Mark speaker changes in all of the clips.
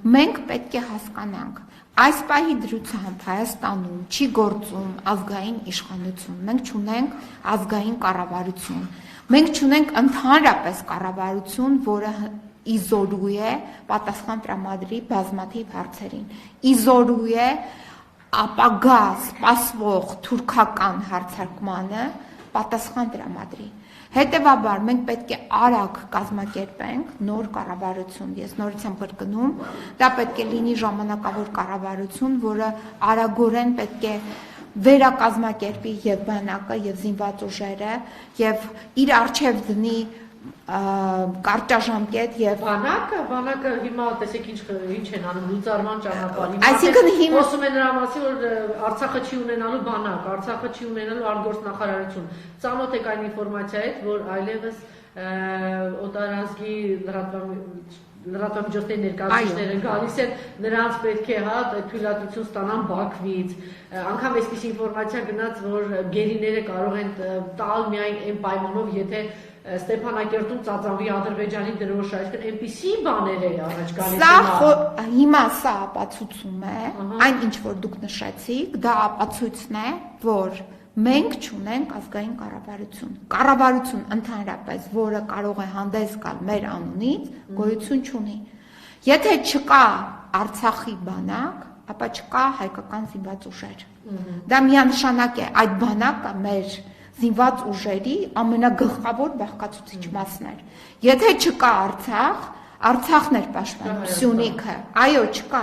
Speaker 1: Մենք պետք է հասկանանք, այս պահի դրությամբ Հայաստանում չի գործում ազգային իշխանություն, մենք չունենք ազգային կառավարություն, մենք չունենք ընդհանրապես կառավարություն, որը իզորու է պատասխան տրամադրի բազմաթիվ հարցերին, իզորու է ապագա սպասվող թուրքական հարձակմանը պատասխան տրամադրի։ Հետևաբար մենք պետք է արագ կազմակերպենք նոր կառավարություն, ես նորից եմ կրկնում, դա պետք է լինի ժամանակավոր կառավարություն, որը արագորեն պետք է վերակազմակերպի եւ բանակը եւ զինված ուժերը եւ իր արժեվ դնի կարճաժամկետ եւ
Speaker 2: բանակը հիմա տեսեք ինչ են անում լուծարման ճանապարհին։
Speaker 1: Այսինքն հիմա
Speaker 2: խոսում են նրա մասին, որ Արցախը չի ունենալու բանակ, Արցախը չի ունենալու արտգործնախարարություն։ Ծանոթ եք այն ինֆորմացիա հետ, որ այլևս օտարանցքի լրատվամիջոցների ներկայացուցիչները գալիս են, նրանց պետք է թույլատվություն ստանան Բաքվից։ Անգամ այսպիսի ինֆորմացիա գնաց, որ գերիները կարող են տալ միայն այն պայմանով, եթե Ստեփանակերտում ծածանվի Ադրբեջանի դրոշը, այսինքն այնպիսի բաներ է առաջ գալիս։
Speaker 1: Հիմա սա ապացուցում է, այն ինչ որ դուք նշեցիք, դա ապացույցն է, որ մենք չունենք ազգային կառավարություն ընդհանրապես, որը կարող է հանդես գալ մեր անունից, գոյություն չունի։ Եթե չկա Արցախի բանակ, ապա չկա հայկական զինված ուժեր։ Դա միանշանակ է, այդ բանակը մեր զինված ուժերի ամենագլխավոր բաղկացուցիչ մասն էր։ Եթե չկա Արցախ, Արցախն էր պաշտպանում Սյունիքը, այո, չկա։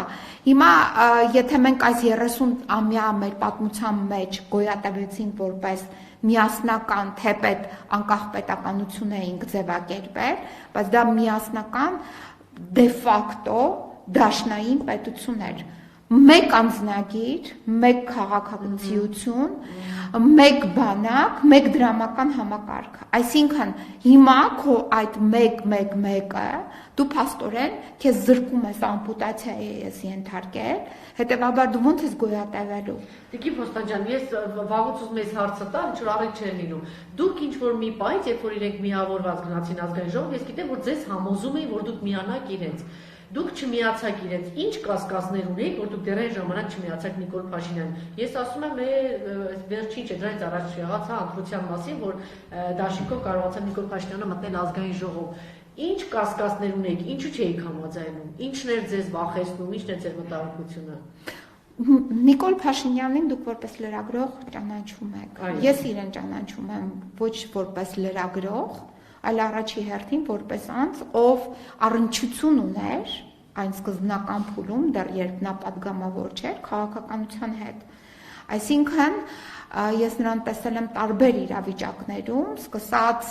Speaker 1: Հիմա եթե մենք այս 30-ամյա մեր պատմության մեջ գոյատևեցինք որպես միասնական թեպետ անկախ պետականություն էինք ձևակերպել, բայց դա միասնական դե ֆակտո դաշնային պետություն էր։ Մեկ անձնագիր, մեկ քաղաքացիություն, մեկ բանակ, մեկ դրամական համակարգ։ Այսինքն հիմա քո այդ մեկը դու փաստորեն քեզ զրկում ես ամպուտացիայի ես ենթարկել, հետևաբար դու ոնց ես գոյատևելու։
Speaker 2: Տիկին Փոստանջան, ես վաղուց ուզում ես հարցը տալ, ինչ որ առիթ չէր լինում։ Դուք ինչ որ մի պահից, երբ որ իրենք միավորված գնացին ազգային ժողով, ես գիտեմ, որ ձեզ համոզում էին, որ դուք միանաք իրենց։ Դուք չմիացաք իրենց, ինչ կասկածներ ունեիք, որ դուք դեռ այն ժամանակ չմիացաք Նիկոլ Փաշինյանին։ Ես ասում եմ, վերջին չէ, դրանից առաջ եղած ընտրության մասին, որ դաշինքով կարողացա Նիկոլ Փաշինյանը մտնել ազգային ժողով։ Ինչ կասկածներ ունեիք, ինչու չէիք համաձայնում, ինչն էր ձեզ վախեցնում, ինչն է ձեր մտահոգությունը։
Speaker 1: Նիկոլ Փաշինյանին դուք որպես լրագրող ճանաչում եք։ Ես իրեն ճանաչում եմ ոչ որպես լրագրող, այլ առաջի հերթին որպես անձ, ով առնչություն ուներ այն սկզբնական փուլում, դեռ երբ նա падգամավոր չէր, քաղաքականության հետ։ Այսինքն ես նրան տեսել եմ տարբեր իրավիճակներում, սկսած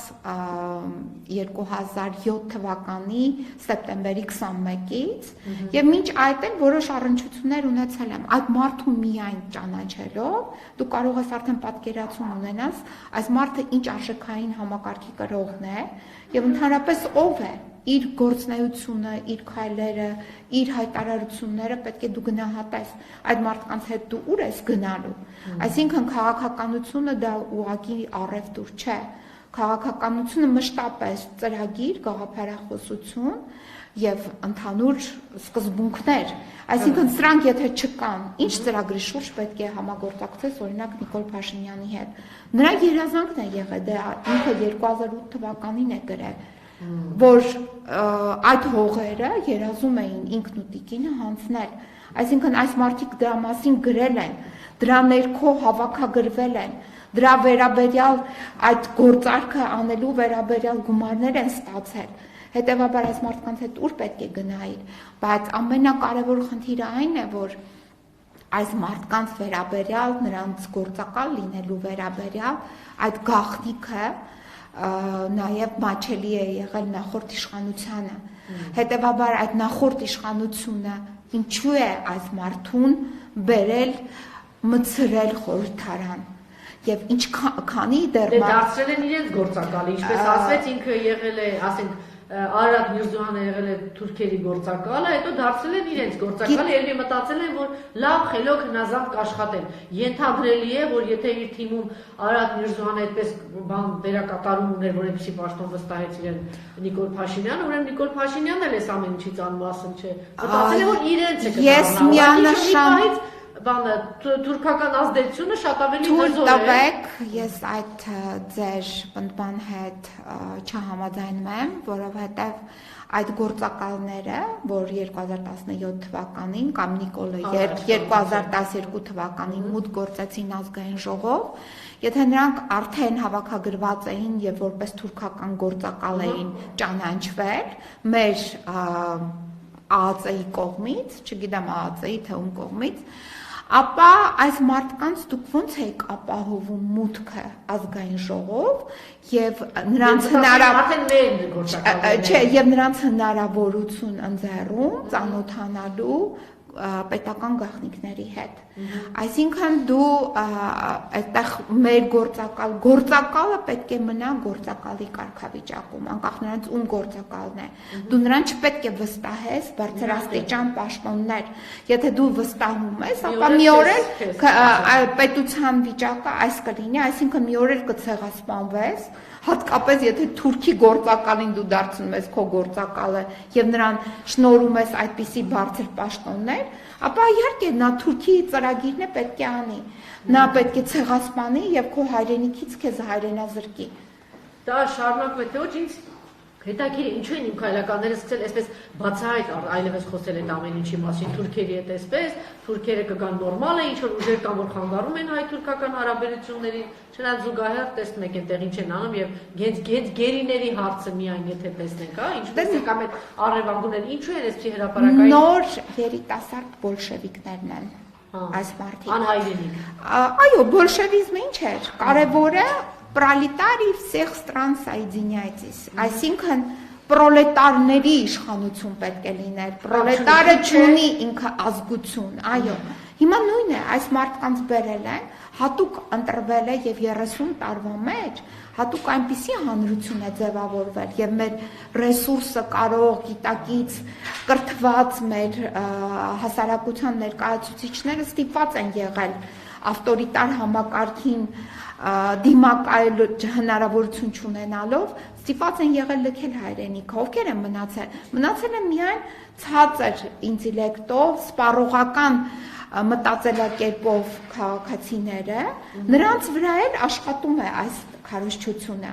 Speaker 1: 2007 թվականի սեպտեմբերի 21-ից եւ մինչ այդ էլ որոշ առնչություններ ունեցել եմ։ Այդ մարդու միայն ճանաչելով դու կարող ես արդեն պատկերացում ունենաս այս մարդը ինչ արժեքային համակարգի կրողն է եւ ընդհանրապես ով է։ Իր գործնեությունը, իր քայլերը, իր հայտարարությունները պետք է դու գնահատես։ Այդ մարդկանց հետ դու ուր ես գնալու։ Այսինքն քաղաքականությունը դա ուղղակի առևտուր չէ։ Քաղաքականությունը մշտապես ծրագիր, գաղափարախոսություն եւ ընդհանուր սկզբունքներ։ Այսինքն սրանք եթե չկան, ինչ ծրագրի շուրջ պետք է համագործակցես օրինակ Նիկոլ Փաշինյանի հետ։ Նրա երազանքն է եղել, դա ինքը 2008 թվականին է գրել, որ այդ հողերը երազում էին ինքն ու տիկինը հանձնել։ Այսինքն այս մարդիկ դրա մասին գրել են, դրա ներքո հավաքագրվել են, դրա վերաբերյալ այդ գործարքը անելու վերաբերյալ գումարներ են ստացել։ Հետևաբար այս մարդկանց հետ ուր պետք է գնայիր, բայց ամենակարևոր խնդիրը այն է, որ այս մարդկանց վերաբերյալ, նրանց գործակալ լինելու վերաբերյալ այդ գաղտնիքը նաև մաչելի է եղել նախորդ իշխանությանը։ Հետևաբար այդ նախորդ իշխանությունը ինչու է այս մարդուն բերել մցրել խորհրդարան եւ ինչքանի դեռ
Speaker 2: դարձրել են իրենց գործակալը, ինչպես ասվեց ինքը եղել է, ասենք Արարատ Միրզոյանը եղել է թուրքերի գործակալը, հետո դարձել են իրենց գործակալը, երբ մտածել են, որ լավ խելոք հնազանդ կաշխատեն։ Ենթադրելի է, որ եթե իր թիմում Արարատ Միրզոյանը այդպես բան դերակատարում ուներ, որ այնպեսի պաշտոն վստահեց իրեն Նիկոլ Փաշինյանը, ուրեմն Նիկոլ Փաշինյանն էլ էս ամեն ինչից անմասն չէ։ Մտածել է, որ իրենց է կդառնա։ Բանը թուրքական ազդեցությունը շատ ավելի հզոր է։
Speaker 1: Տվեք, ես այդ ձեր պնդման հետ չհամաձայնում եմ, որովհետև այդ գործակալները, որ 2017 թվականին կամ Նիկոլը 2012 թվականին մուտք գործեցին ազգային ժողով, եթե նրանք արդեն հավաքագրված էին եւ որպես թուրքական գործակալ էին ճանաչվել մեր ԱԱԾ-ի կողմից, չգիտեմ ԱԱԾ-ի թե ում կողմից, ապա այս մարդկանց դուք ոնց եք ապահովում մուտքը ազգային ժողով եւ նրանց հնարավորություն ընձեռում ծանոթանալու պետական գաղտնիքների հետ։ Այսինքն դու այդտեղ մեր գործակալը պետք է մնա գործակալի կարգավիճակում, անկախ նրանից ում գործակալն է։ Դու նրան չպետք է վստահես բարձրաստիճան պաշտոններ։ Եթե դու վստահում ես, ապա մի օր էլ պետության վիճակը այս կլինի, այսինքն մի օր էլ կցեղասպանվես, հատկապես եթե թուրքի գործակալին դու դարձնում ես քո գործակալը եւ նրան շնորհում ես այդպիսի բարձր պաշտոններ, ապա իհարկե նա թուրքի ծրագիրն է պետք է անի։ Նա պետք է ցեղասպանի եւ քո հայրենիքից քեզ հայրենազրկի։
Speaker 2: Դա շարունակվում է, թե ոչ ինձ հետաքրքիր է, ինչու են իմ քայլականները սկսել այսպես բացահայտ այլևս խոսել այդ ամեն ինչի մասին, թուրքերի հետ այսպես, թուրքերը կգան նորմալ է, ինչ որ ուժեր կան, որ խանգարում են հայ-թուրքական հարաբերություններին, չնայած զուգահեռ տեսնում եք այնտեղ ինչ են անում եւ գենց գերիների հարցը միայն եթե տեսնենք, հա, ինչպես է կամ այդ առևանգուներ, ինչու են այսպիսի հրապարակային
Speaker 1: նոր երիտասարդ բոլշևիկներն են այս մարդիկ։
Speaker 2: Անհայրենիք։
Speaker 1: Այո, բոլշևիզմը ինչ էր, կարևորը Пролетарии всех стран соединяйтесь, այսինքն պրոլետարների իշխանություն պետք է լիներ, պրոլետարը չունի ինքը ազգություն, այո, հիմա նույնն է, այս մարդկանց բերել են, հատուկ ընտրվել է եւ 30 տարվա մեջ, հատուկ այնպիսի հանրություն է ձևավորվել եւ մեր ռեսուրսը կարող գիտակից կրթված մեր հասարակության ներկայացուցիչները ստիպված են եղել ավտորիտար համակարգին դիմակայել հնարավորություն չունենալով ստիպված են եղել լքել հայրենիքը, ովքեր են մնացել են միայն ցածր ինտելեկտով, սպառողական մտածելակերպով քաղաքացիները, նրանց վրա էլ աշխատում է այս քարոզչությունը։